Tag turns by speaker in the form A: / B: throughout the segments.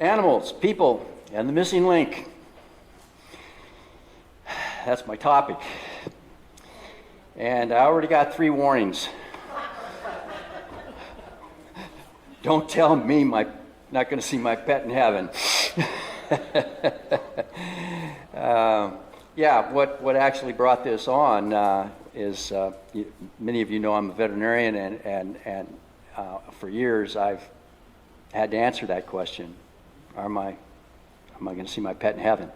A: Animals, people, and the missing link. That's my topic. And I already got 3 warnings. Don't tell me I'm not going to see my pet in heaven. What actually brought this on is many of you know I'm a veterinarian, and for years I've had to answer that question: Am I going to see my pet in heaven?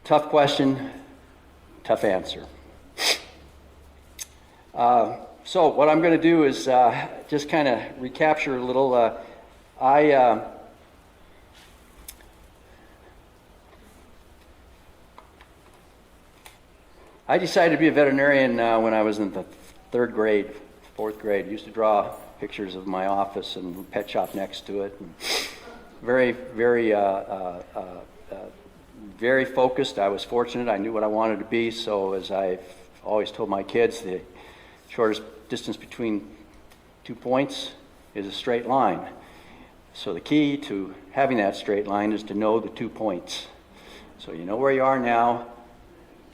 A: Tough question, tough answer. So what I'm going to do is just kind of recapture a little. I decided to be a veterinarian when I was in the 3rd grade, 4th grade. I used to draw pictures of my office and pet shop next to it. And very focused. I was fortunate. I knew what I wanted to be. So as I've always told my kids, the shortest distance between 2 points is a straight line. So the key to having that straight line is to know the 2 points. So you know where you are now.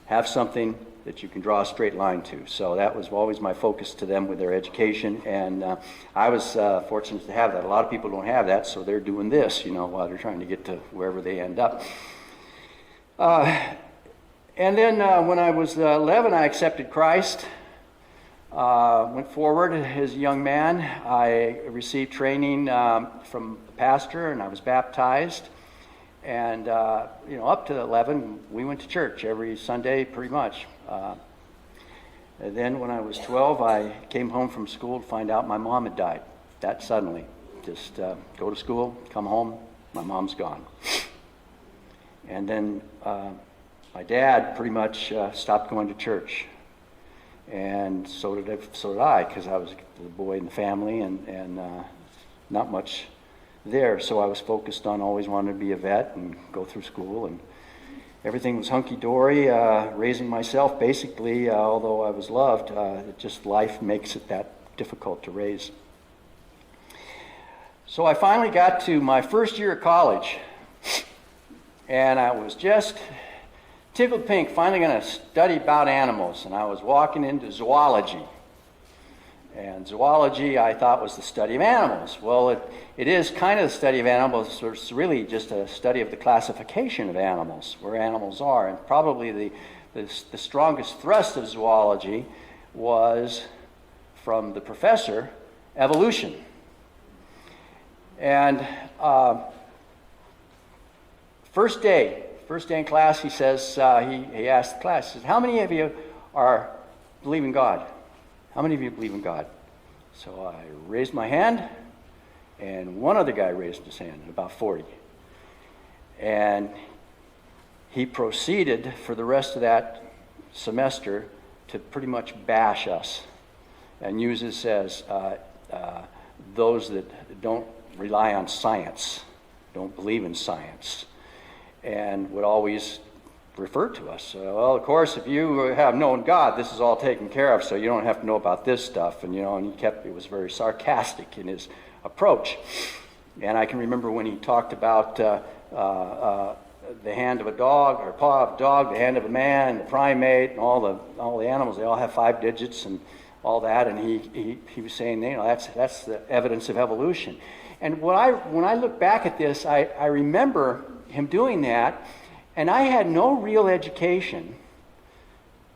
A: Have something that you can draw a straight line to. So that was always my focus to them with their education, and I was fortunate to have that. A lot of people don't have that, so they're doing this, while they're trying to get to wherever they end up. And then when I was 11, I accepted Christ. Went forward as a young man. I received training from a pastor, and I was baptized. And, up to 11, we went to church every Sunday pretty much. And then when I was 12, I came home from school to find out my mom had died. That suddenly. Just go to school, come home, my mom's gone. And then my dad pretty much stopped going to church. And so did I, because I was the boy in the family and not much there. So I was focused on always wanting to be a vet and go through school, and everything was hunky-dory, raising myself basically, although I was loved. Just life makes it that difficult to raise. So I finally got to my first year of college, and I was just tickled pink, finally going to study about animals, and I was walking into zoology. And zoology, I thought, was the study of animals. Well, it is kind of the study of animals, so it's really just a study of the classification of animals, where animals are. And probably the strongest thrust of zoology was from the professor, evolution. And first day in class, he says, he asked the class, he says, how many of you believe in God? How many of you believe in God? So I raised my hand, and one other guy raised his hand, about 40. And he proceeded for the rest of that semester to pretty much bash us and use us as those that don't rely on science, don't believe in science, and would always refer to us. Well, of course, if you have known God, this is all taken care of, so you don't have to know about this stuff. And he was very sarcastic in his approach. And I can remember when he talked about the hand of a dog, or paw of a dog, the hand of a man, the primate, and all the animals. They all have 5 digits and all that. And he was saying, that's the evidence of evolution. And when I look back at this, I remember him doing that. And I had no real education,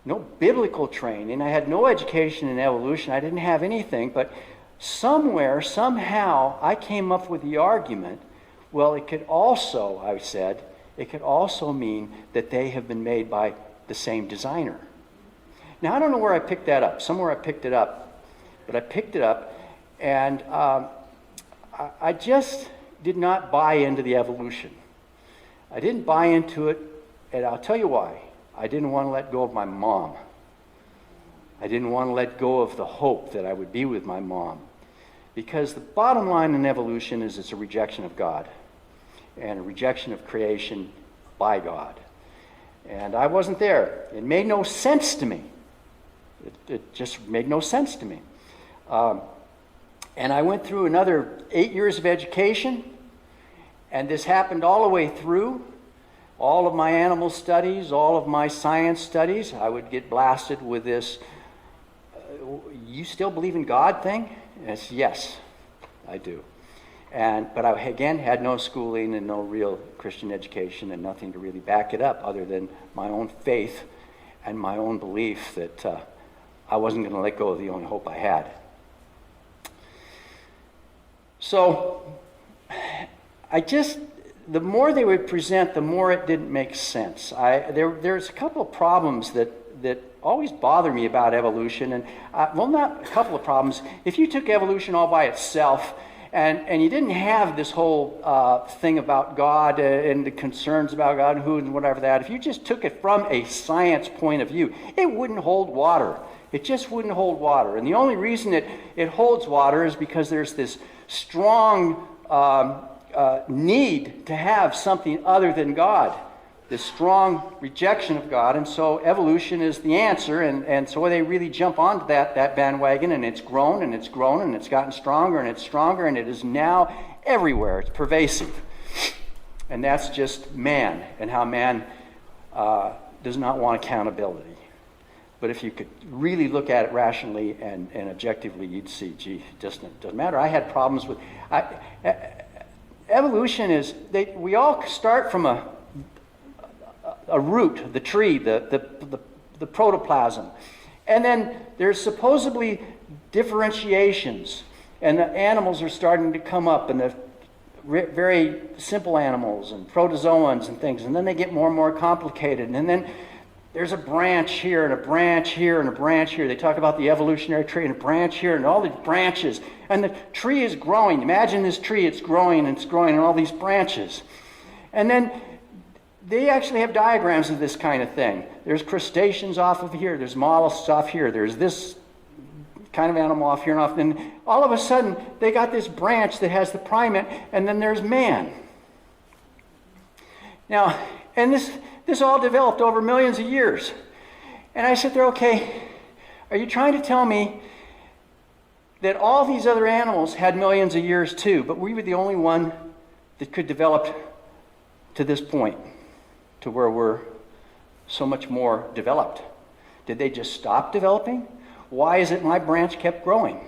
A: no biblical training. I had no education in evolution. I didn't have anything. But somewhere, somehow, I came up with the argument, well, it could also, I said, it could also mean that they have been made by the same designer. Now, I don't know where I picked that up. Somewhere I picked it up. But I picked it up, and I just did not buy into the evolution. I didn't buy into it, and I'll tell you why. I didn't want to let go of my mom. I didn't want to let go of the hope that I would be with my mom. Because the bottom line in evolution is it's a rejection of God and a rejection of creation by God. And I wasn't there. It made no sense to me. It just made no sense to me. And I went through another 8 years of education. And this happened all the way through. All of my animal studies, all of my science studies, I would get blasted with this, you still believe in God thing? Yes, I do. But I, again, had no schooling and no real Christian education and nothing to really back it up other than my own faith and my own belief that I wasn't going to let go of the only hope I had. So, the more they would present, the more it didn't make sense. There's a couple of problems that always bother me about evolution, and not a couple of problems. If you took evolution all by itself, and you didn't have this whole thing about God and the concerns about God and who and whatever that, if you just took it from a science point of view, it wouldn't hold water. It just wouldn't hold water. And the only reason it holds water is because there's this strong need to have something other than God, this strong rejection of God, and so evolution is the answer, and so they really jump onto that bandwagon, and it's grown, and it's grown, and it's gotten stronger, and it's stronger, and it is now everywhere. It's pervasive. And that's just man, and how man does not want accountability. But if you could really look at it rationally and objectively, you'd see, gee, it just doesn't matter. I had problems with... evolution is, we all start from a root, the tree, the protoplasm. And then there's supposedly differentiations, and the animals are starting to come up, and the very simple animals and protozoans and things, and then they get more and more complicated, and then there's a branch here and a branch here and a branch here. They talk about the evolutionary tree and a branch here and all these branches. And the tree is growing. Imagine this tree, it's growing and all these branches. And then they actually have diagrams of this kind of thing. There's crustaceans off of here, there's mollusks off here, there's this kind of animal off here and off. And all of a sudden, they got this branch that has the primate, and then there's man. Now, and this all developed over millions of years. And I sit there, okay, are you trying to tell me that all these other animals had millions of years too, but we were the only one that could develop to this point, to where we're so much more developed? Did they just stop developing? Why is it my branch kept growing?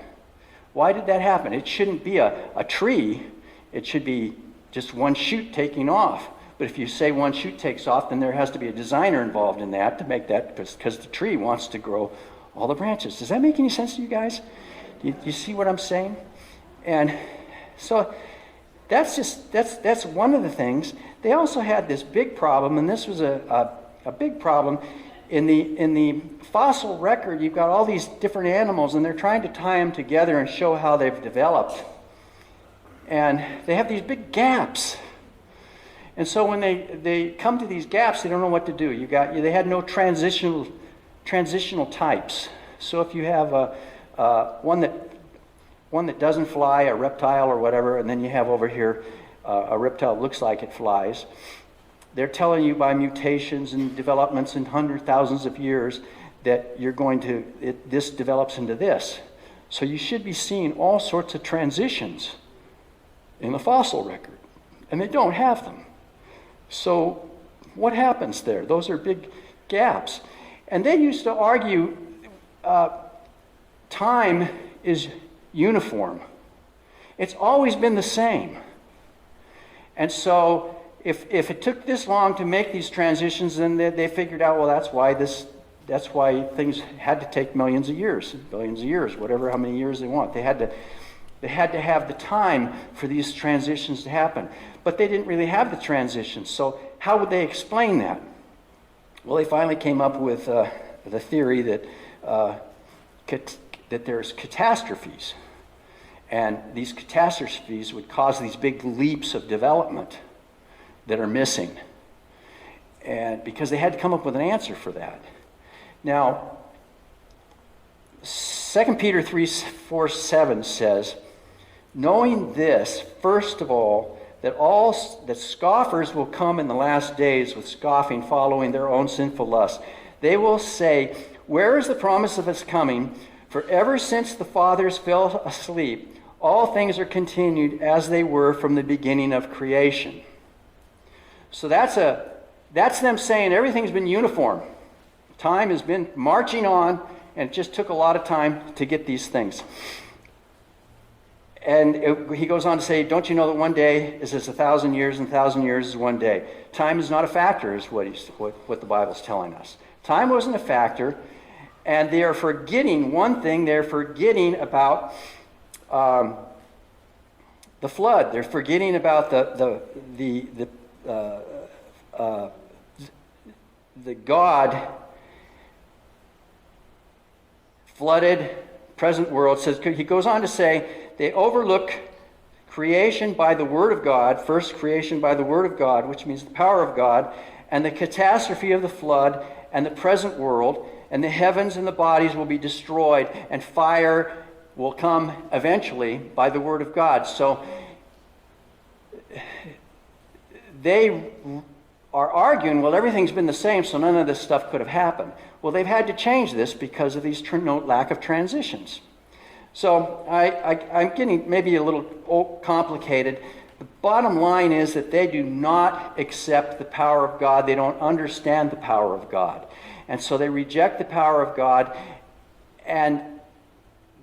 A: Why did that happen? It shouldn't be a tree. It should be just one shoot taking off. But if you say one shoot takes off, then there has to be a designer involved in that to make that, because the tree wants to grow all the branches. Does that make any sense to you guys? You see what I'm saying? And so that's one of the things. They also had this big problem, and this was a big problem. In the fossil record, you've got all these different animals, and they're trying to tie them together and show how they've developed. And they have these big gaps. And so when they come to these gaps, they don't know what to do. They had no transitional types. So if you have one that doesn't fly, a reptile or whatever, and then you have over here a reptile that looks like it flies, they're telling you by mutations and developments in hundreds, thousands of years that this develops into this. So you should be seeing all sorts of transitions in the fossil record, and they don't have them. So what happens there? Those are big gaps. And they used to argue time is uniform. It's always been the same. And so if it took this long to make these transitions, then they figured out, well, that's why things had to take millions of years, billions of years, whatever, how many years they want. They had to have the time for these transitions to happen. But they didn't really have the transitions. So how would they explain that? Well, they finally came up with the theory that there's catastrophes. And these catastrophes would cause these big leaps of development that are missing. And because they had to come up with an answer for that. Now, 2 Peter 3:4-7 says, knowing this, first of all, that scoffers will come in the last days with scoffing, following their own sinful lusts. They will say, where is the promise of his coming? For ever since the fathers fell asleep, all things are continued as they were from the beginning of creation. So that's them saying everything's been uniform. Time has been marching on, and it just took a lot of time to get these things. And he goes on to say, don't you know that one day is as 1,000 years, and 1,000 years is one day? Time is not a factor, is what the Bible's telling us. Time wasn't a factor, and they are forgetting one thing. They're forgetting about the flood. They're forgetting about the God flooded present world. He goes on to say, they overlook creation by the Word of God, first creation by the Word of God, which means the power of God, and the catastrophe of the flood and the present world, and the heavens and the bodies will be destroyed, and fire will come eventually by the Word of God. So they are arguing, well, everything's been the same, so none of this stuff could have happened. Well, they've had to change this because of these lack of transitions. So I'm getting maybe a little complicated. The bottom line is that they do not accept the power of God. They don't understand the power of God. And so they reject the power of God, and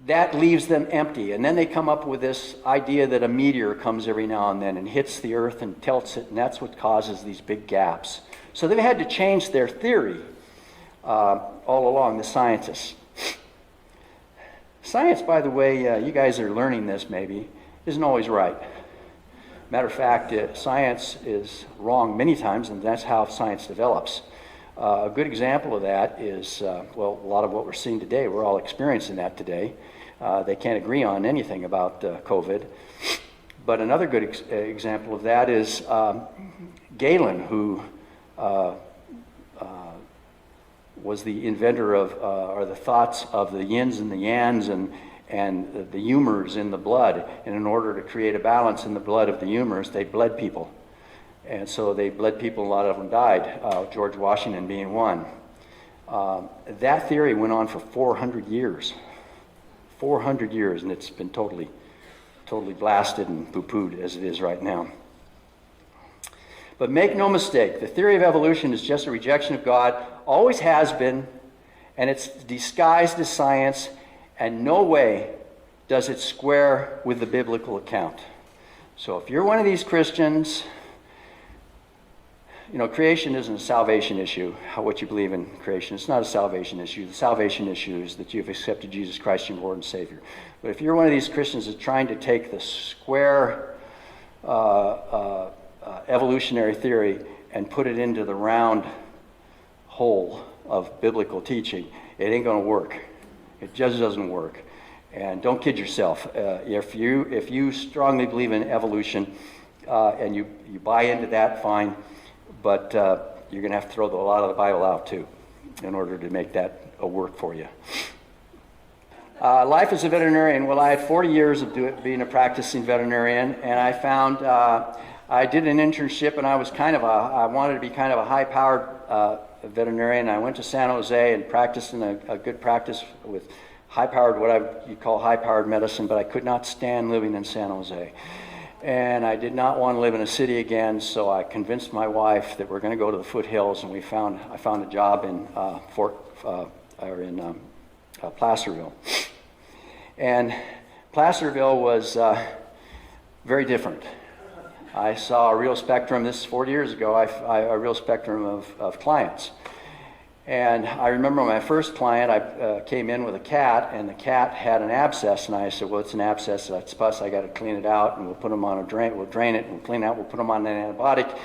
A: that leaves them empty. And then they come up with this idea that a meteor comes every now and then and hits the earth and tilts it, and that's what causes these big gaps. So they've had to change their theory all along, the scientists. Science, by the way, you guys are learning this maybe, isn't always right. Matter of fact, science is wrong many times, and that's how science develops. A good example of that is, a lot of what we're seeing today. We're all experiencing that today. They can't agree on anything about COVID. But another good example of that is Galen, who was the inventor of, or the thoughts of the yins and the yans and the humors in the blood. And in order to create a balance in the blood of the humors, they bled people. And so they bled people, a lot of them died, George Washington being one. That theory went on for 400 years. 400 years, and it's been totally blasted and poo-pooed as it is right now. But make no mistake, the theory of evolution is just a rejection of God, always has been, and it's disguised as science, and no way does it square with the biblical account. So if you're one of these Christians, creation isn't a salvation issue, what you believe in creation. It's not a salvation issue. The salvation issue is that you've accepted Jesus Christ, your Lord and Savior. But if you're one of these Christians that's trying to take the square evolutionary theory and put it into the round hole of biblical teaching, it ain't going to work. It just doesn't work. And don't kid yourself. If you strongly believe in evolution and you buy into that, fine. But you're going to have to throw a lot of the Bible out too in order to make that a work for you. Life as a veterinarian. Well, I had 40 years of being a practicing veterinarian, and I found I did an internship, and I wanted to be kind of a high-powered veterinarian. I went to San Jose and practiced in a good practice with high-powered, you call high-powered medicine, but I could not stand living in San Jose. And I did not want to live in a city again, so I convinced my wife that we're going to go to the foothills, and I found a job in Placerville. And Placerville was very different. I saw a real spectrum. This is 40 years ago. A real spectrum of clients. And I remember my first client, I came in with a cat, and the cat had an abscess, and I said, well, it's an abscess, that's pus, I got to clean it out, and we'll put him on we'll drain it, we'll clean it out, we'll put him on an antibiotic,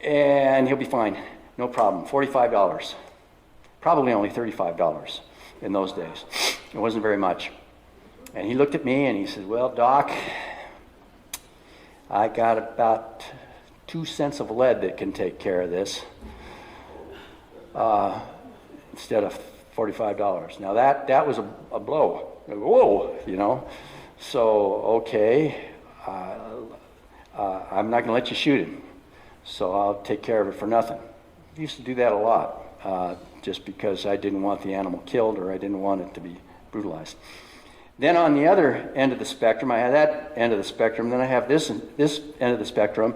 A: and he'll be fine, no problem. $45, probably only $35 in those days. It wasn't very much. And he looked at me and he said, well, Doc, I got about 2 cents of lead that can take care of this. Instead of $45. Now that was a blow. Whoa, So, okay, I'm not going to let you shoot him. So I'll take care of it for nothing. I used to do that a lot, just because I didn't want the animal killed or I didn't want it to be brutalized. Then on the other end of the spectrum, I have that end of the spectrum. Then I have this end of the spectrum.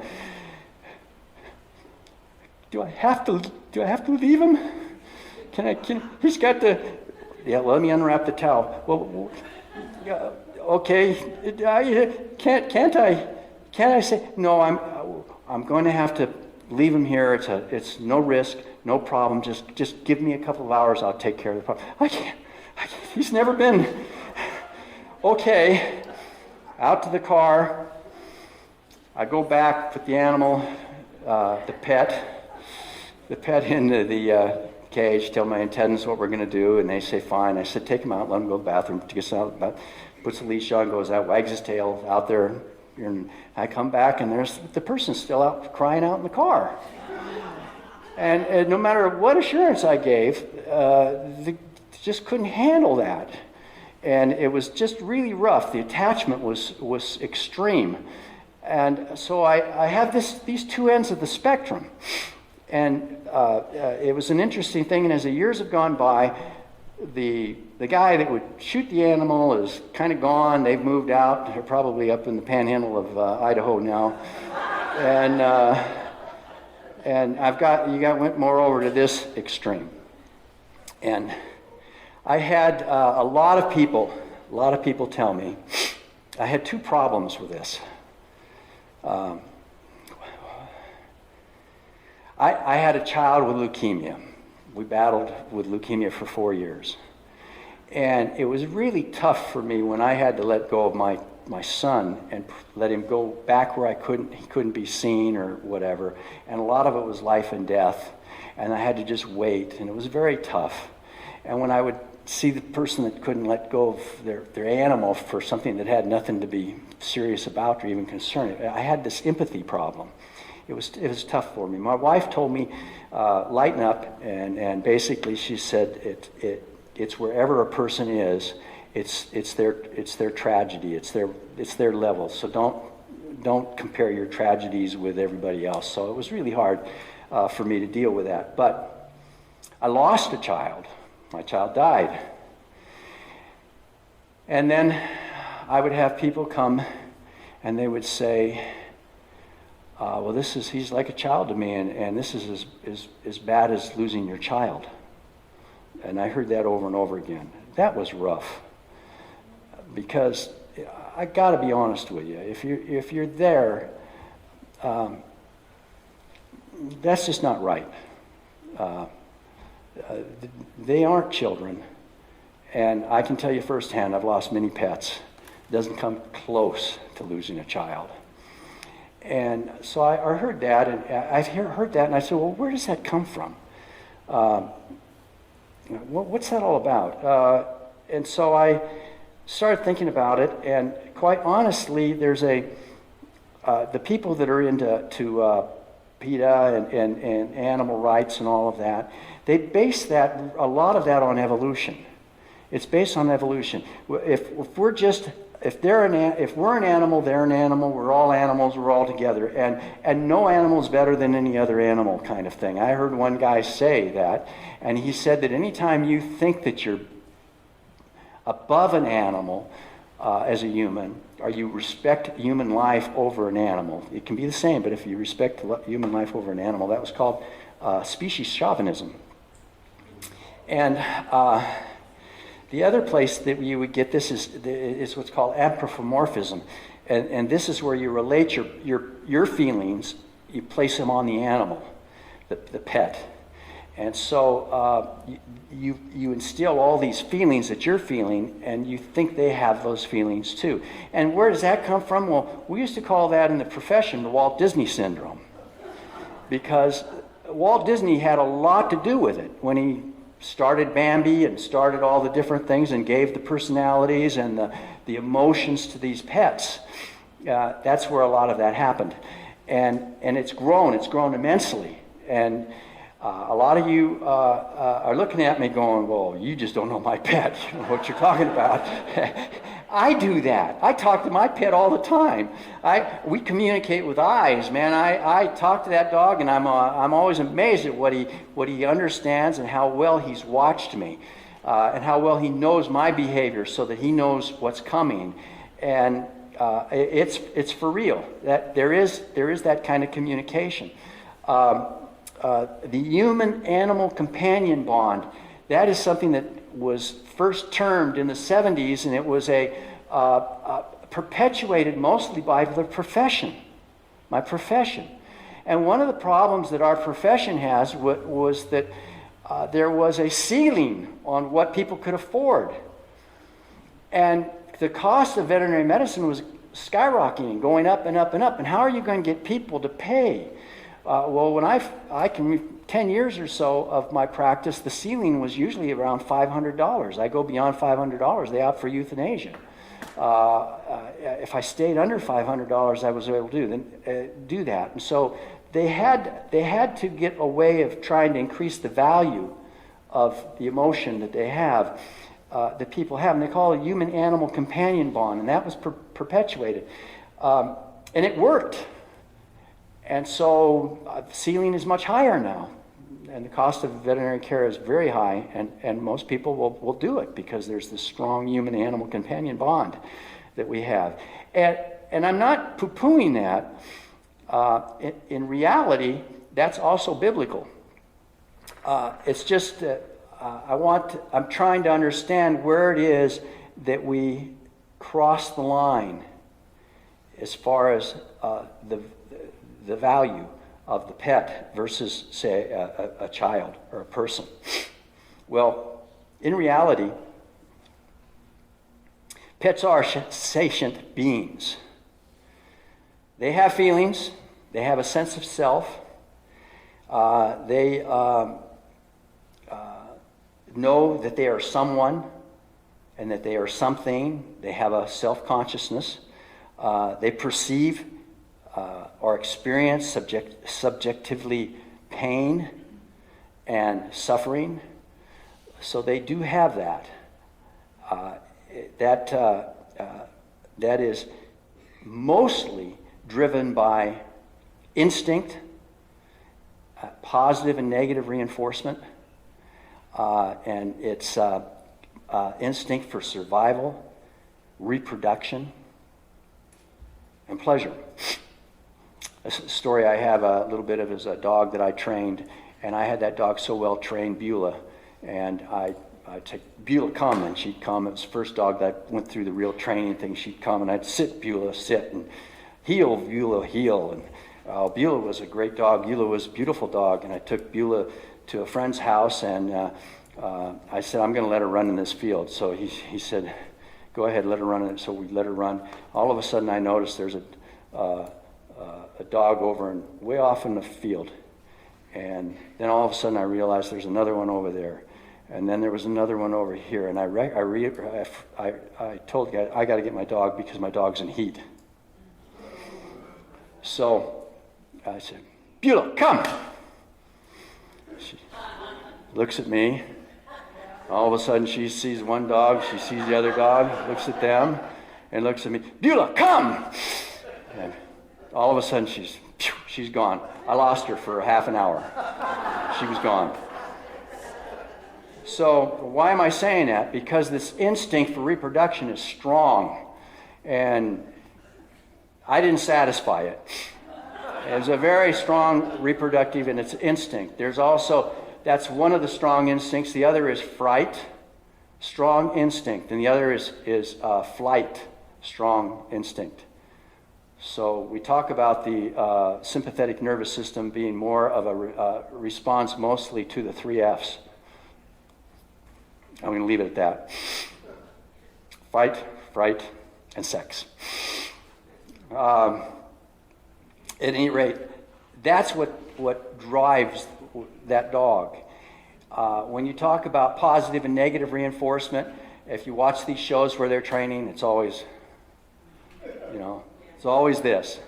A: Do I have to leave him? He's got to. Yeah, let me unwrap the towel. Well, yeah, okay. Can't I say no? I'm going to have to leave him here. It's no risk, no problem. Just give me a couple of hours. I'll take care of the problem. I can't. He's never been. Okay. Out to the car. I go back, put the animal, the pet into the cage, tell my attendants what we're going to do, and they say fine. I said take him out, let him go to the bathroom, gets out, puts the leash on, goes out, wags his tail out there, and I come back and there's the person still out crying out in the car. And no matter what assurance I gave, they just couldn't handle that. And it was just really rough. The attachment was extreme. And so I have these two ends of the spectrum. And it was an interesting thing, and as the years have gone by, the guy that would shoot the animal is kind of gone. They've moved out. They're probably up in the panhandle of Idaho now. And went more over to this extreme. And I had a lot of people tell me, I had two problems with this. I had a child with leukemia. We battled with leukemia for 4 years. And it was really tough for me when I had to let go of my son and let him go back where he couldn't be seen or whatever. And a lot of it was life and death. And I had to just wait. And it was very tough. And when I would see the person that couldn't let go of their animal for something that had nothing to be serious about or even concerned, I had this empathy problem. It was tough for me. My wife told me, lighten up, and basically she said it's wherever a person is, it's their tragedy, it's their level. So don't compare your tragedies with everybody else. So it was really hard for me to deal with that. But I lost a child. My child died. And then I would have people come and they would say, well, he's like a child to me, and this is as bad as losing your child. And I heard that over and over again. That was rough, because I got to be honest with you. If you're there, that's just not right. They aren't children, and I can tell you firsthand, I've lost many pets. It doesn't come close to losing a child. And so I heard that, and I said, well, where does that come from? What's that all about? And so I started thinking about it, and quite honestly, there's the people that are into PETA and animal rights and all of that, they base a lot of that on evolution. It's based on evolution. If we're an animal, they're an animal, we're all animals, we're all together, and no animal is better than any other animal kind of thing. I heard one guy say that, and he said that anytime you think that you're above an animal as a human, or you respect human life over an animal, it can be the same, but if you respect human life over an animal, that was called species chauvinism. And the other place that you would get this is what's called anthropomorphism, and this is where you relate your feelings, you place them on the animal, the pet, and so you instill all these feelings that you're feeling, and you think they have those feelings too. And where does that come from? Well, we used to call that in the profession the Walt Disney syndrome, because Walt Disney had a lot to do with it when he started Bambi and started all the different things and gave the personalities and the emotions to these pets. That's where a lot of that happened. And it's grown immensely. And a lot of you are looking at me going, well, you just don't know my pet. You know what you're talking about. I do that. I talk to my pet all the time. We communicate with eyes, man. I talk to that dog, and I'm always amazed at what he understands and how well he's watched me. and how well he knows my behavior so that he knows what's coming. And it's for real. That there is that kind of communication. The human-animal companion bond, that is something that was first termed in the 70s, and it was perpetuated mostly by the profession, my profession. And one of the problems that our profession has was that there was a ceiling on what people could afford. And the cost of veterinary medicine was skyrocketing, going up and up and up. And how are you going to get people to pay? Well, when I can 10 years or so of my practice, the ceiling was usually around $500. I go beyond $500, they opt for euthanasia. If I stayed under $500, I was able to do that. And so they had to get a way of trying to increase the value of the emotion that they have, that people have, and they call it a human-animal companion bond, and that was perpetuated. And it worked. And so the ceiling is much higher now, and the cost of veterinary care is very high, and most people will do it because there's this strong human-animal companion bond that we have. And I'm not poo-pooing that. In reality, that's also biblical. It's just that I'm trying to understand where it is that we cross the line as far as the value of the pet versus, say, a child or a person. Well, in reality, pets are sentient beings. They have feelings. They have a sense of self. They know that they are someone and that they are something. They have a self-consciousness. They perceive or experience subjectively pain and suffering. So they do have that. That is mostly driven by instinct, positive and negative reinforcement, and it's instinct for survival, reproduction, and pleasure. A story I have a little bit of is a dog that I trained, and I had that dog so well trained, Beulah, and I'd say, Beulah, come, and she'd come. It was the first dog that I went through the real training thing. She'd come, and I'd sit, Beulah, sit, and heel, Beulah, heel, and Beulah was a great dog. Beulah was a beautiful dog, and I took Beulah to a friend's house, and I said, I'm going to let her run in this field. So he said, go ahead, let her run in it. So we let her run. All of a sudden, I noticed there's a dog over and way off in the field. And then all of a sudden, I realized there's another one over there. And then there was another one over here. And I told the guy, I got to get my dog because my dog's in heat. So I said, Beulah, come. She looks at me. All of a sudden, she sees one dog. She sees the other dog, looks at them, and looks at me. Beulah, come. And all of a sudden, she's gone. I lost her for half an hour. She was gone. So why am I saying that? Because this instinct for reproduction is strong, and I didn't satisfy it. It's a very strong reproductive, and it's instinct. There's also, that's one of the strong instincts. The other is fright, strong instinct, and the other is flight, strong instinct. So we talk about the sympathetic nervous system being more of a response mostly to the 3 F's. I'm going to leave it at that. Fight, fright, and sex. At any rate, that's what drives that dog. When you talk about positive and negative reinforcement, if you watch these shows where they're training, it's always, it's always this.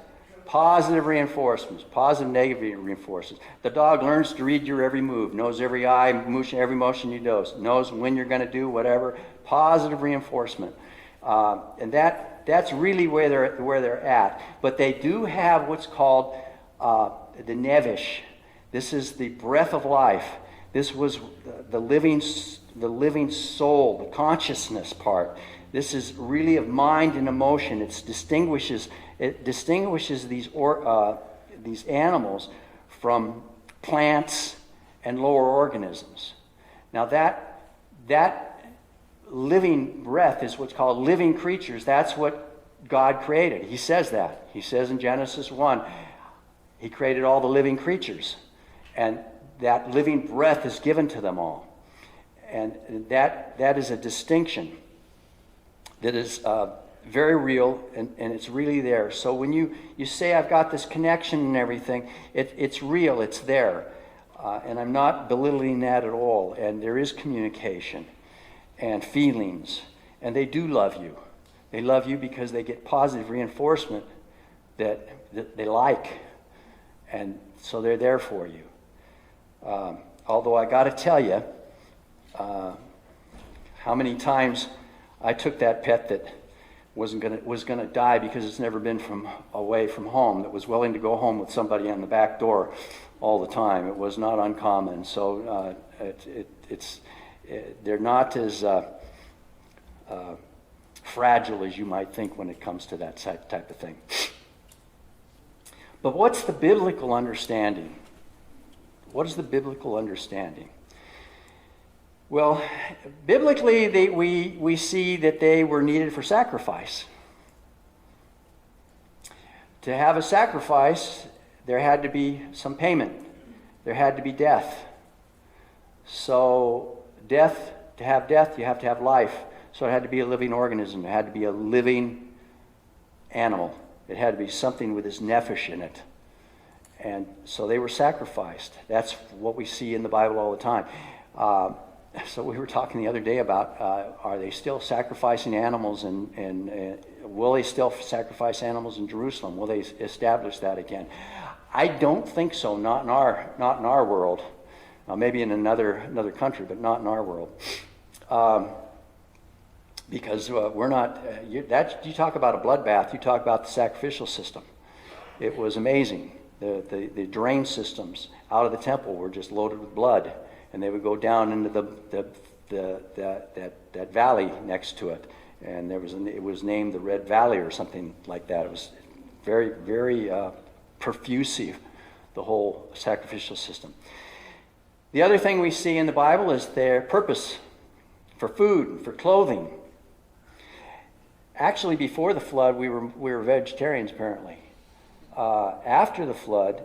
A: Positive reinforcements, positive, negative reinforcements. The dog learns to read your every move, knows every eye, motion, every motion you do, knows when you're going to do whatever. Positive reinforcement. And that's really where they're at. But they do have what's called the nevish. This is the breath of life. This was the living the living soul, the consciousness part. This is really of mind and emotion. It distinguishes these animals from plants and lower organisms. Now that living breath is what's called living creatures. That's what God created. He says that. He says in Genesis 1, He created all the living creatures. And that living breath is given to them all. And that is a distinction that is very real, and it's really there. So when you say, I've got this connection and everything, it's real, it's there. And I'm not belittling that at all. And there is communication and feelings, and they do love you. They love you because they get positive reinforcement that they like, and so they're there for you. Although I got to tell you, how many times I took that pet that was going to die because it's never been away from home, that was willing to go home with somebody on the back door all the time. It was not uncommon. So they're not as fragile as you might think when it comes to that type of thing. But what's the biblical understanding? What is the biblical understanding? Well, biblically, we see that they were needed for sacrifice. To have a sacrifice, there had to be some payment. There had to be death. So to have death, you have to have life. So it had to be a living organism. It had to be a living animal. It had to be something with this nephesh in it. And so they were sacrificed. That's what we see in the Bible all the time. So we were talking the other day about, are they still sacrificing animals, and will they still sacrifice animals in Jerusalem? Will they establish that again? I don't think so. Not in our world. Maybe in another country, but not in our world. Because we're not. You talk about a bloodbath. You talk about the sacrificial system. It was amazing. The drain systems out of the temple were just loaded with blood. And they would go down into that valley next to it, and it was named the Red Valley or something like that. It was very, very profusive, the whole sacrificial system. The other thing we see in the Bible is their purpose for food, for clothing. Actually, before the flood, we were vegetarians apparently. After the flood,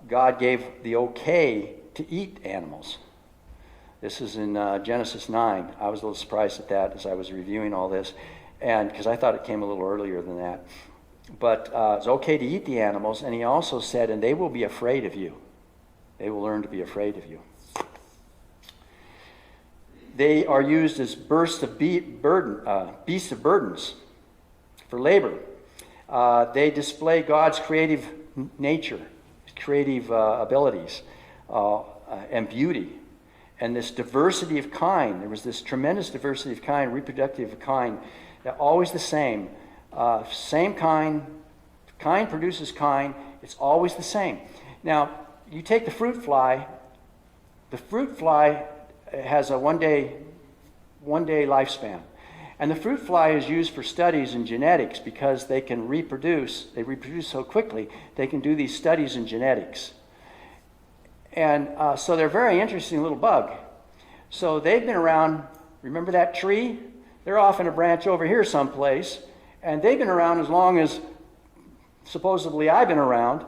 A: God gave the okay to eat animals. This is in Genesis 9. I was a little surprised at that as I was reviewing all this, and because I thought it came a little earlier than that. But it's okay to eat the animals, and He also said, and they will be afraid of you. They will learn to be afraid of you. They are used as beasts of burdens for labor. They display God's creative nature, creative abilities. And beauty, and this diversity of kind. There was this tremendous diversity of kind, reproductive kind, always the same. Same kind produces kind, it's always the same. Now, you take the fruit fly has a one day lifespan. And the fruit fly is used for studies in genetics because they reproduce so quickly, they can do these studies in genetics. And so they're a very interesting little bug. So they've been around, remember that tree? They're off in a branch over here someplace, and they've been around as long as supposedly I've been around,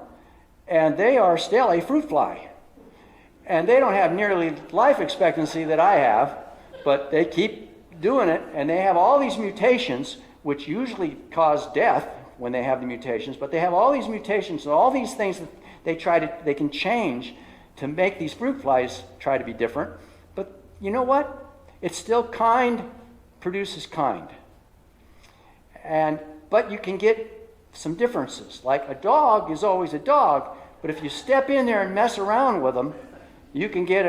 A: and they are still a fruit fly. And they don't have nearly life expectancy that I have, but they keep doing it, and they have all these mutations, which usually cause death when they have the mutations, but they have all these mutations and all these things that they can change to make these fruit flies try to be different. But you know what? It's still kind produces kind. But you can get some differences. Like a dog is always a dog, but if you step in there and mess around with them, you can get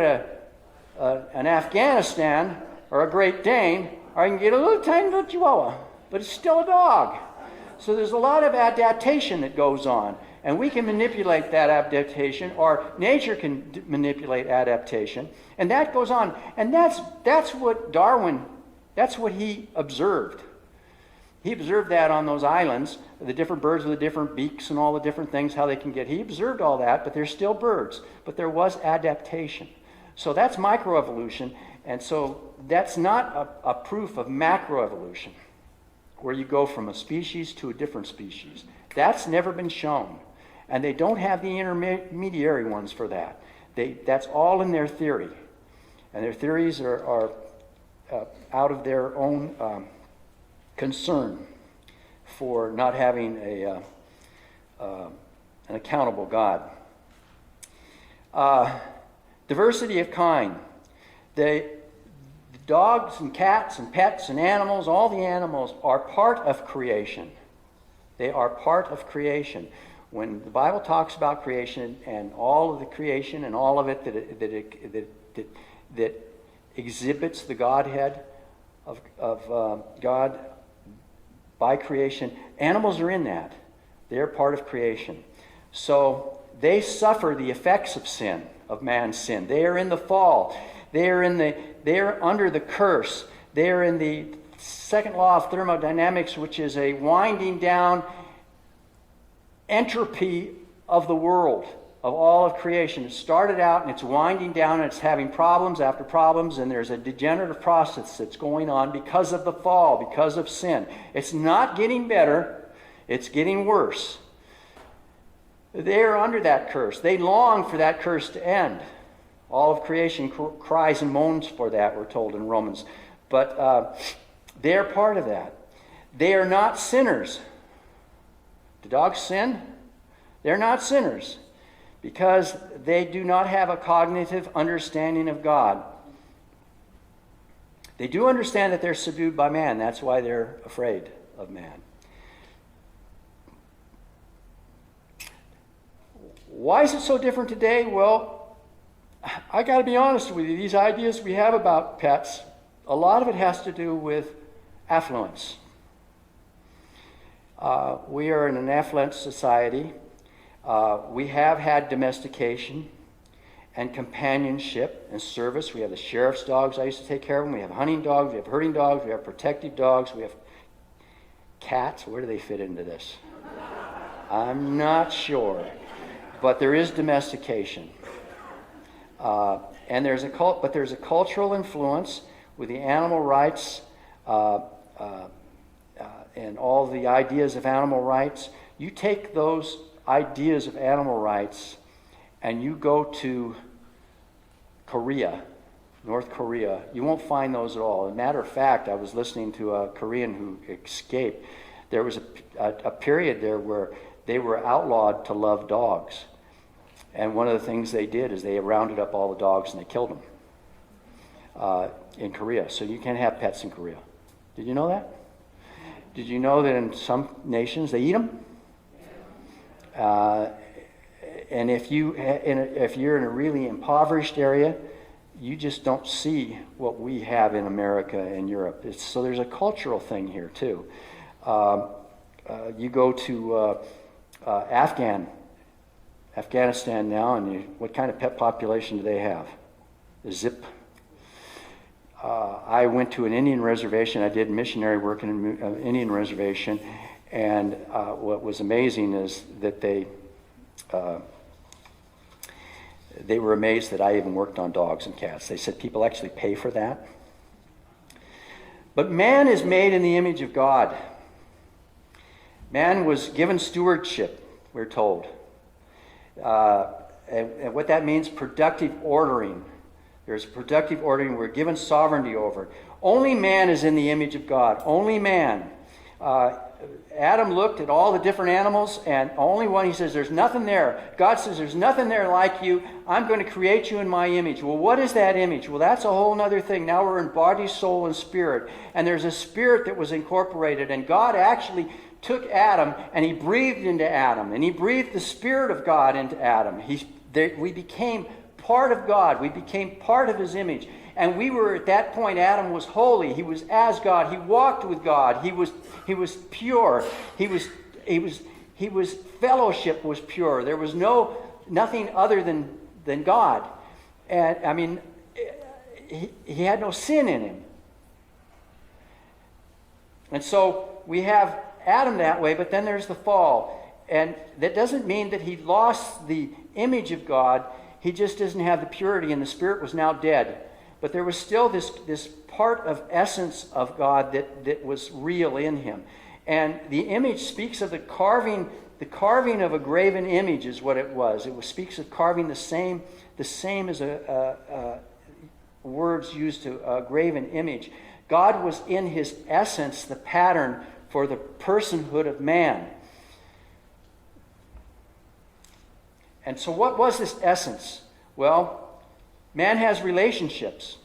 A: an Afghanistan or a Great Dane, or you can get a little tiny little Chihuahua, but it's still a dog. So there's a lot of adaptation that goes on. And we can manipulate that adaptation, or nature can manipulate adaptation. And that goes on. And that's what Darwin, that's what he observed. He observed that on those islands, the different birds with the different beaks and all the different things, how they can get. He observed all that, but they're still birds. But there was adaptation. So that's microevolution. And so that's not a proof of macroevolution, where you go from a species to a different species. That's never been shown. And they don't have the intermediary ones for that. That's all in their theory. And their theories are out of their own concern for not having an accountable God. Diversity of kind. The dogs and cats and pets and animals, all the animals are part of creation. They are part of creation. When the Bible talks about creation and all of the creation and all of it that exhibits the Godhead of God by creation, animals are in that. They're part of creation. So they suffer the effects of sin, of man's sin. They are in the fall. They are under the curse. They are in the second law of thermodynamics, which is a winding down entropy of the world, of all of creation. It started out and it's winding down and it's having problems after problems, and there's a degenerative process that's going on because of the fall, because of sin. It's not getting better, it's getting worse. They are under that curse. They long for that curse to end. All of creation cries and moans for that, we're told in Romans. But they're part of that. They are not sinners. Do dogs sin? They're not sinners because they do not have a cognitive understanding of God. They do understand that they're subdued by man. That's why they're afraid of man. Why is it so different today? Well, I got to be honest with you. These ideas we have about pets, a lot of it has to do with affluence. We are in an affluent society. We have had domestication and companionship and service. We have the sheriff's dogs. I used to take care of them. We have hunting dogs. We have herding dogs. We have protective dogs. We have cats. Where do they fit into this? I'm not sure. But there is domestication. And there's a cultural influence with the animal rights and all the ideas of animal rights. You take those ideas of animal rights and you go to Korea, North Korea, you won't find those at all. As a matter of fact, I was listening to a Korean who escaped. There was a period there where they were outlawed to love dogs. And one of the things they did is they rounded up all the dogs and they killed them in Korea. So you can't have pets in Korea. Did you know that? Did you know that in some nations they eat them? And if you're in a really impoverished area, you just don't see what we have in America and Europe. So there's a cultural thing here too. You go to Afghanistan now, and what kind of pet population do they have? Zip. I went to an Indian reservation. I did missionary work in an Indian reservation, and what was amazing is that they were amazed that I even worked on dogs and cats. They said people actually pay for that. But man is made in the image of God. Man was given stewardship, we're told. And what that means, productive ordering. There's productive ordering. We're given sovereignty over it. Only man is in the image of God. Only man. Adam looked at all the different animals, and only one, he says, there's nothing there. God says, there's nothing there like you. I'm going to create you in my image. Well, what is that image? Well, that's a whole other thing. Now we're in body, soul, and spirit. And there's a spirit that was incorporated. And God actually took Adam, and he breathed into Adam. And he breathed the Spirit of God into Adam. We became part of God. We became part of his image. And we were, at that point, Adam was holy. He was as God. He walked with God. He was pure. He fellowship was pure. There was nothing other than God. And I mean, he had no sin in him. And so we have Adam that way, but then there's the fall. And that doesn't mean that he lost the image of God. He just doesn't have the purity, and the spirit was now dead. But there was still this part of essence of God that was real in him. And the image speaks of the carving of a graven image is what it was. It speaks of carving the same as words used to grave an image. God was in his essence the pattern for the personhood of man. And so what was this essence? Well, man has relationships.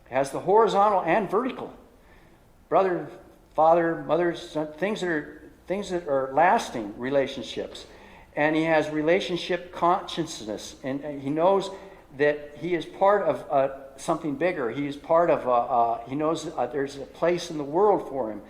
A: It has the horizontal and vertical. Brother, father, mother, son, things that are lasting relationships. And he has relationship consciousness. And he knows that he is part of something bigger. He is part of, he knows there's a place in the world for him.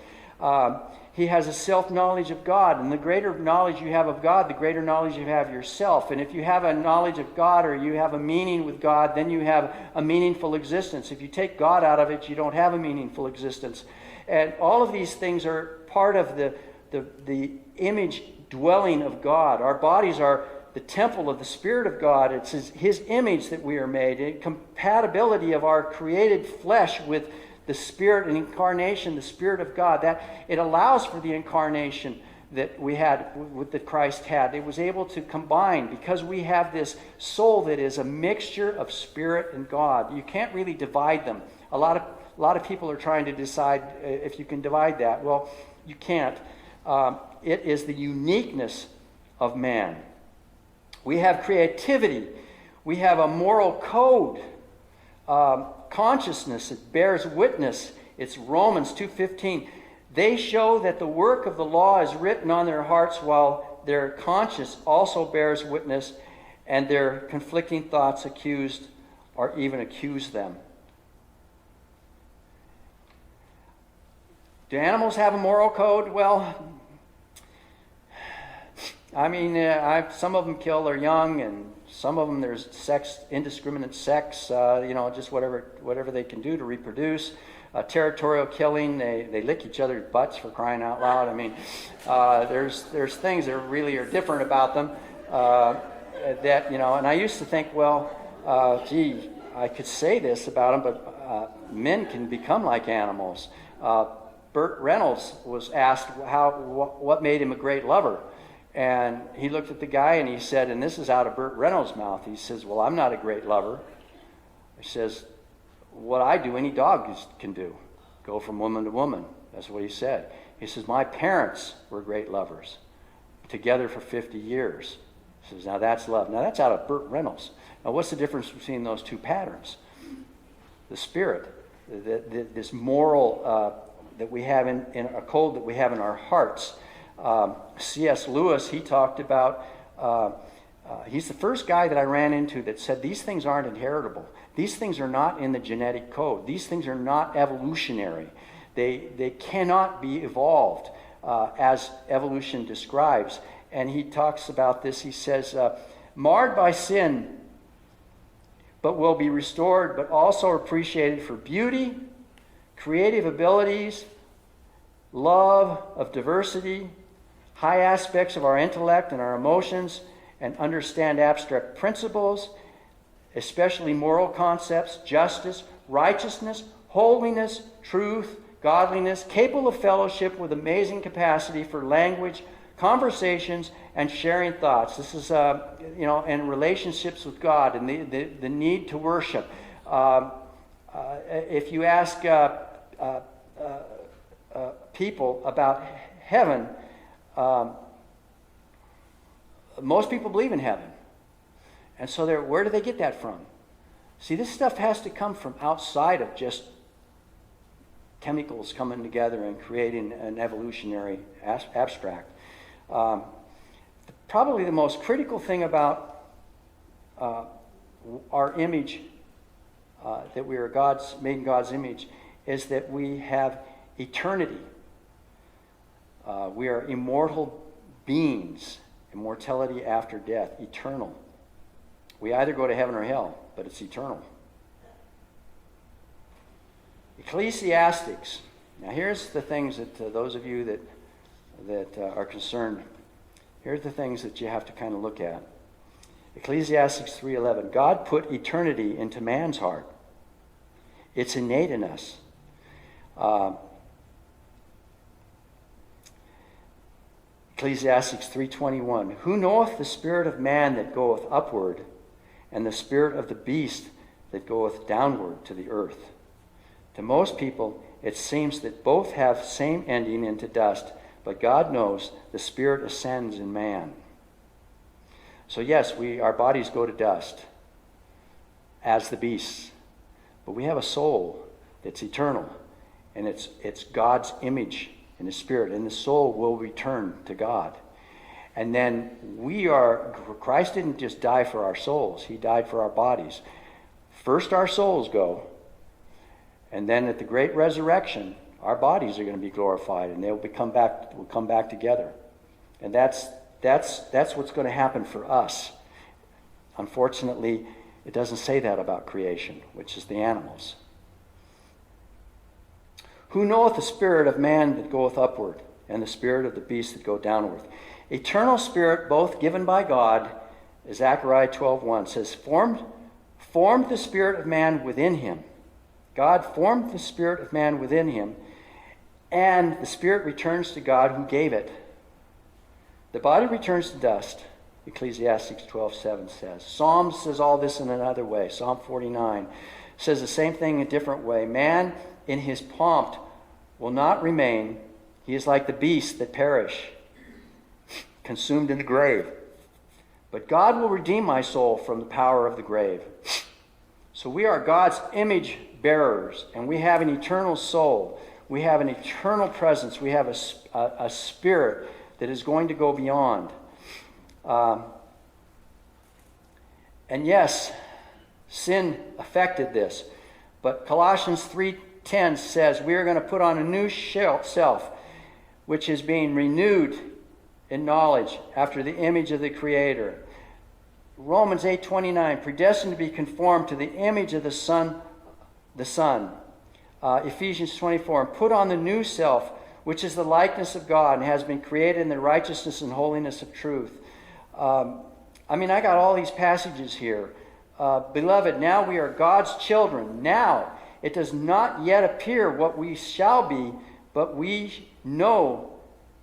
A: He has a self-knowledge of God. And the greater knowledge you have of God, the greater knowledge you have of yourself. And if you have a knowledge of God or you have a meaning with God, then you have a meaningful existence. If you take God out of it, you don't have a meaningful existence. And all of these things are part of the image dwelling of God. Our bodies are the temple of the Spirit of God. It's his image that we are made. A compatibility of our created flesh with the Spirit and incarnation, the Spirit of God, that it allows for the incarnation that we had, that Christ had. It was able to combine because we have this soul that is a mixture of Spirit and God. You can't really divide them. A lot of people are trying to decide if you can divide that. Well, you can't. It is the uniqueness of man. We have creativity. We have a moral code. Consciousness, it bears witness. It's Romans 2:15. They show that the work of the law is written on their hearts, while their conscience also bears witness, and their conflicting thoughts accuse them. Do animals have a moral code? Well, I mean, some of them kill their young, and some of them there's indiscriminate sex, just whatever they can do to reproduce. Territorial killing, they lick each other's butts, for crying out loud. I mean, there's things that really are different about them and I used to think, well, I could say this about them, but men can become like animals. Burt Reynolds was asked what made him a great lover. And he looked at the guy and he said, and this is out of Burt Reynolds' mouth, he says, well, I'm not a great lover. He says, what I do, any dog can do. Go from woman to woman. That's what he said. He says, my parents were great lovers. Together for 50 years. He says, now that's love. Now that's out of Burt Reynolds. Now what's the difference between those two patterns? The spirit, this moral that we have in a code that we have in our hearts. C.S. Lewis, he talked about, he's the first guy that I ran into that said these things aren't inheritable. These things are not in the genetic code. These things are not evolutionary. They cannot be evolved as evolution describes. And he talks about this. He says, marred by sin, but will be restored, but also appreciated for beauty, creative abilities, love of diversity, high aspects of our intellect and our emotions, and understand abstract principles, especially moral concepts, justice, righteousness, holiness, truth, godliness, capable of fellowship with amazing capacity for language, conversations, and sharing thoughts. This is, and relationships with God and the need to worship. If you ask people about heaven, most people believe in heaven. And so where do they get that from? See, this stuff has to come from outside of just chemicals coming together and creating an evolutionary abstract. Probably the most critical thing about our image, that we are made in God's image, is that we have eternity. We are immortal beings, immortality after death, eternal. We either go to heaven or hell, but it's eternal. Ecclesiastics. Now here's the things that those of you that are concerned, here's the things that you have to kind of look at. Ecclesiastes 3:11. God put eternity into man's heart. It's innate in us. Ecclesiastes 3:21. Who knoweth the spirit of man that goeth upward, and the spirit of the beast that goeth downward to the earth? To most people, it seems that both have same ending into dust, but God knows the spirit ascends in man. So yes, our bodies go to dust, as the beasts, but we have a soul that's eternal, and it's God's image in the spirit, and the soul will return to God. And then Christ didn't just die for our souls, he died for our bodies. First our souls go, and then at the great resurrection, our bodies are going to be glorified, and they'll come back together. And that's what's going to happen for us. Unfortunately, it doesn't say that about creation, which is the animals. Who knoweth the spirit of man that goeth upward, and the spirit of the beast that go downward? Eternal spirit, both given by God, as Zechariah 12:1 says, formed the spirit of man within him. God formed the spirit of man within him, and the spirit returns to God who gave it. The body returns to dust, Ecclesiastes 12:7 says. Psalms says all this in another way. Psalm 49 says the same thing in a different way. Man in his pomp will not remain. He is like the beasts that perish, consumed in the grave. But God will redeem my soul from the power of the grave. So we are God's image bearers, and we have an eternal soul. We have an eternal presence. We have a spirit that is going to go beyond. And yes, sin affected this. But Colossians 3:10 says we are going to put on a new self, which is being renewed in knowledge after the image of the Creator. Romans 8:29, predestined to be conformed to the image of the Son. Ephesians 24, and put on the new self, which is the likeness of God and has been created in the righteousness and holiness of truth. I got all these passages here. Beloved, now we are God's children. Now, it does not yet appear what we shall be, but we know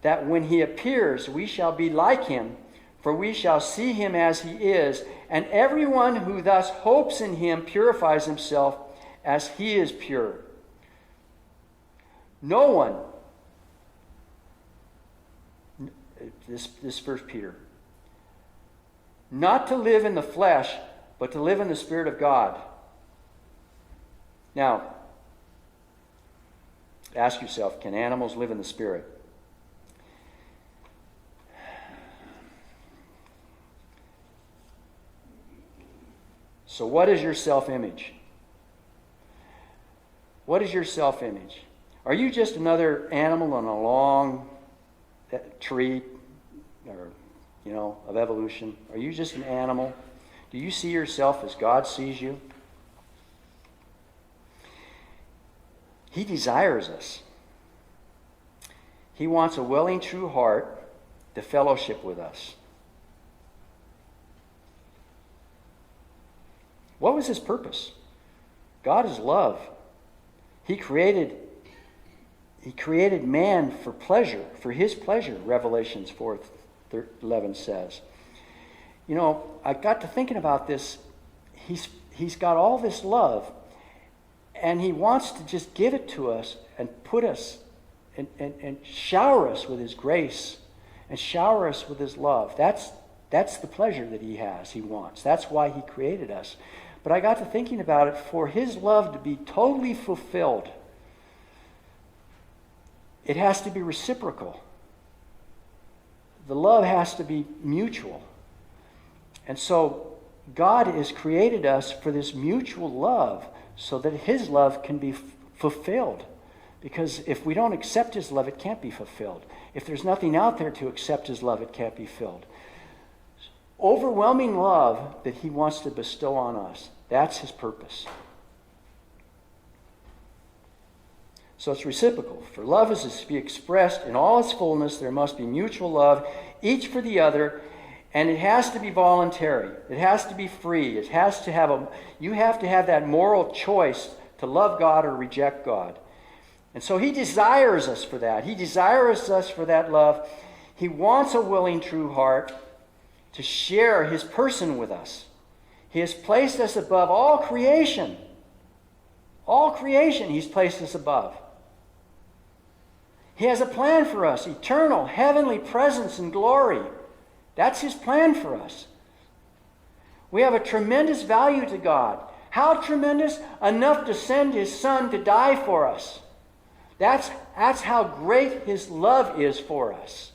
A: that when he appears, we shall be like him, for we shall see him as he is. And everyone who thus hopes in him purifies himself as he is pure. No one, this 1 Peter, not to live in the flesh, but to live in the Spirit of God. Now, ask yourself, can animals live in the Spirit? So what is your self-image? What is your self-image? Are you just another animal on a long tree, of evolution? Are you just an animal? Do you see yourself as God sees you? He desires us. He wants a willing, true heart to fellowship with us. What was his purpose? God is love. He created man for pleasure, for his pleasure, Revelations 4:11 says. I got to thinking about this. He's got all this love, and he wants to just give it to us and put us and shower us with his grace and shower us with his love. That's the pleasure that he has, he wants. That's why he created us. But I got to thinking about it, for his love to be totally fulfilled, it has to be reciprocal. The love has to be mutual. And so God has created us for this mutual love so that his love can be fulfilled. Because if we don't accept his love, it can't be fulfilled. If there's nothing out there to accept his love, it can't be filled. Overwhelming love that he wants to bestow on us. That's his purpose. So it's reciprocal. For love is to be expressed in all its fullness, there must be mutual love, each for the other, and it has to be voluntary. It has to be free. It has to have you have to have that moral choice to love God or reject God. And so he desires us for that. He desires us for that love. He wants a willing, true heart to share his person with us. He has placed us above all creation. All creation he's placed us above. He has a plan for us, eternal, heavenly presence and glory. That's his plan for us. We have a tremendous value to God. How tremendous? Enough to send his son to die for us. That's how great his love is for us.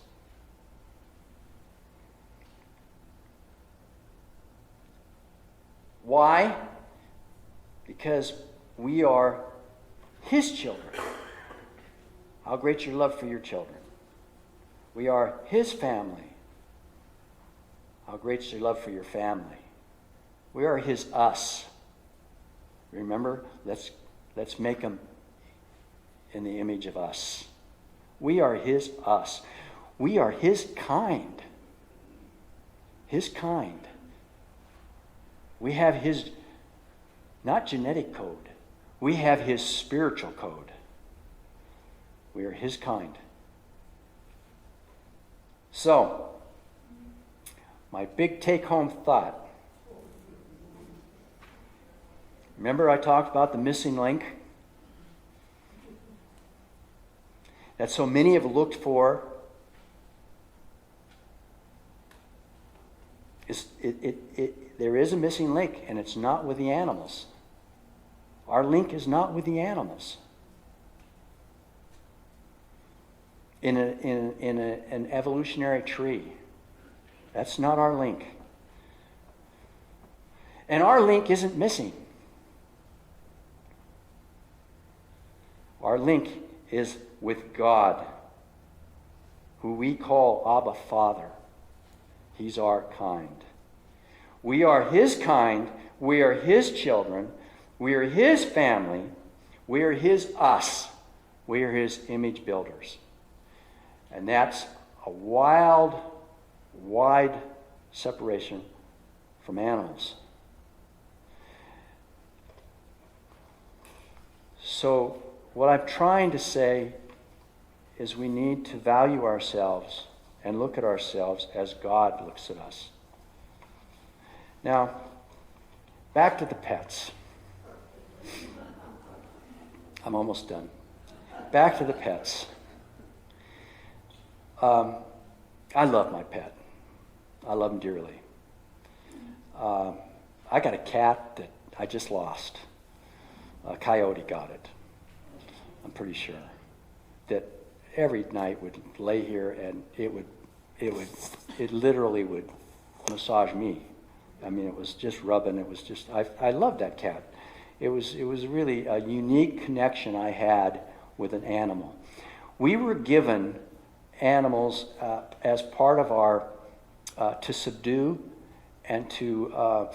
A: Why? Because we are his children. How great your love for your children. We are his family. How great your love for your family. We are his us. Remember, let's make them in the image of us. We are his us. We are his kind. His kind. We have his, not genetic code. We have his spiritual code. We are his kind. So, my big take-home thought. Remember I talked about the missing link? That so many have looked for. There is a missing link, and it's not with the animals. Our link is not with the animals. In an evolutionary tree, that's not our link. And our link isn't missing. Our link is with God, who we call Abba Father. He's our kind. We are his kind. We are his children. We are his family. We are his us. We are his image builders. And that's a wide separation from animals. So what I'm trying to say is we need to value ourselves and look at ourselves as God looks at us. Now, back to the pets. I'm almost done. Back to the pets. I love my pet. I love him dearly. I got a cat that I just lost. A coyote got it. I'm pretty sure. That every night would lay here and it literally would massage me. I mean, it was just rubbing. It was just, I loved that cat. It was really a unique connection I had with an animal. We were given animals as part of our, to subdue and to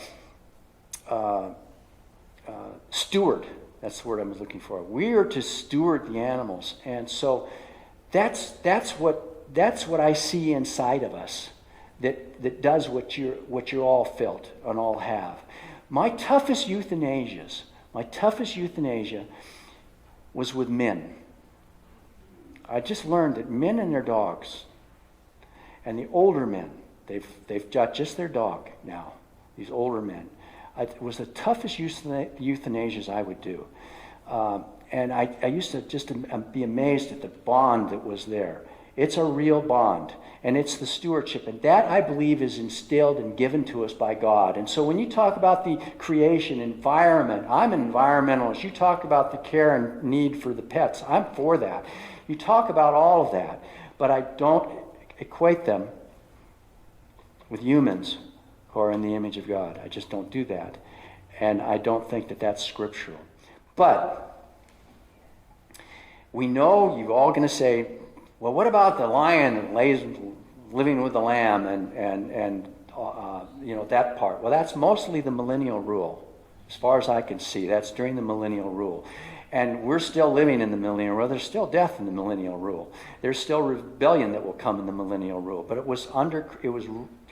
A: steward. That's the word I was looking for. We are to steward the animals. And so that's what I see inside of us that does what you're all felt and all have. My toughest euthanasia was with men. I just learned that men and their dogs, and the older men, they've got just their dog now, these older men. It was the toughest euthanasias I would do. And I used to just be amazed at the bond that was there. It's a real bond, and it's the stewardship. And that, I believe, is instilled and given to us by God. And so when you talk about the creation, environment, I'm an environmentalist. You talk about the care and need for the pets. I'm for that. You talk about all of that, but I don't equate them with humans who are in the image of God. I just don't do that. And I don't think that that's scriptural. But We know you're all going to say, well, what about the lion that lays living with the lamb and that part? Well, that's mostly the millennial rule. As far as I can see, that's during the millennial rule. And we're still living in the millennial rule. There's still death in the millennial rule. There's still rebellion that will come in the millennial rule. But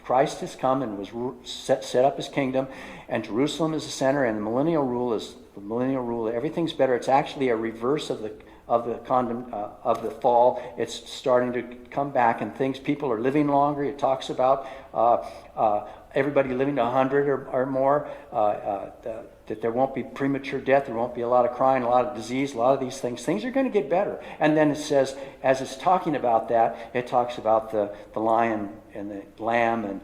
A: Christ has come and was set up his kingdom, and Jerusalem is the center, and the millennial rule is the millennial rule. Everything's better. It's actually a reverse of the fall. It's starting to come back, and people are living longer. It talks about everybody living to 100 or more, that there won't be premature death, there won't be a lot of crying, a lot of disease, a lot of these things. Things are going to get better. And then it says, as it's talking about that, it talks about the lion and the lamb and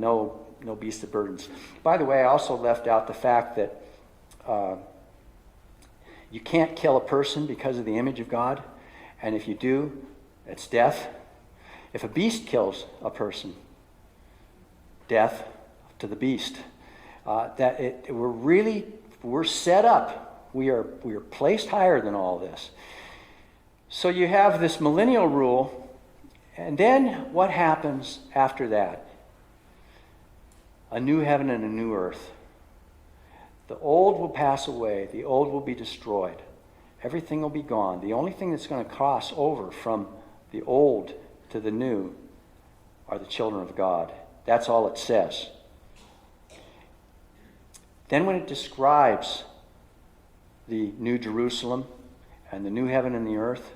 A: no beast of burdens. By the way, I also left out the fact that you can't kill a person because of the image of God, and if you do, it's death. If a beast kills a person, death to the beast. We're set up. We are placed higher than all this. So you have this millennial rule, and then what happens after that? A new heaven and a new earth. The old will pass away. The old will be destroyed. Everything will be gone. The only thing that's going to cross over from the old to the new are the children of God. That's all it says. Then when it describes the New Jerusalem and the new heaven and the earth,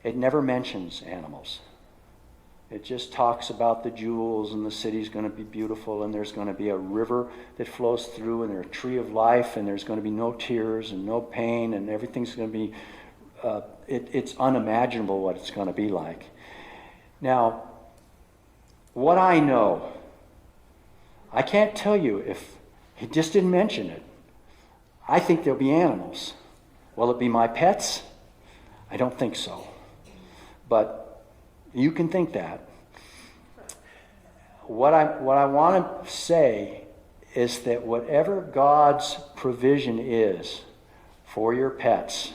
A: it never mentions animals. It just talks about the jewels, and the city's going to be beautiful, and there's going to be a river that flows through, and there's a tree of life, and there's going to be no tears and no pain, and everything's going to be, it's unimaginable what it's going to be like. Now, what I know, I can't tell you if he just didn't mention it. I think there'll be animals. Will it be my pets? I don't think so. But you can think that. What I want to say is that whatever God's provision is for your pets,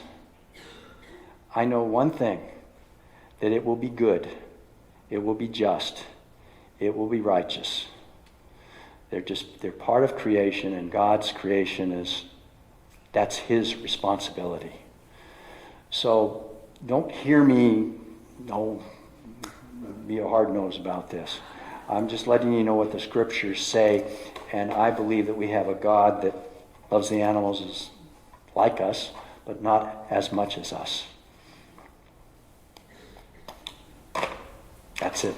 A: I know one thing, that it will be good, it will be just, it will be righteous. They're part of creation, and God's creation that's his responsibility. So don't hear me be a hard nose about this. I'm just letting you know what the scriptures say, and I believe that we have a God that loves the animals as like us, but not as much as us. That's it.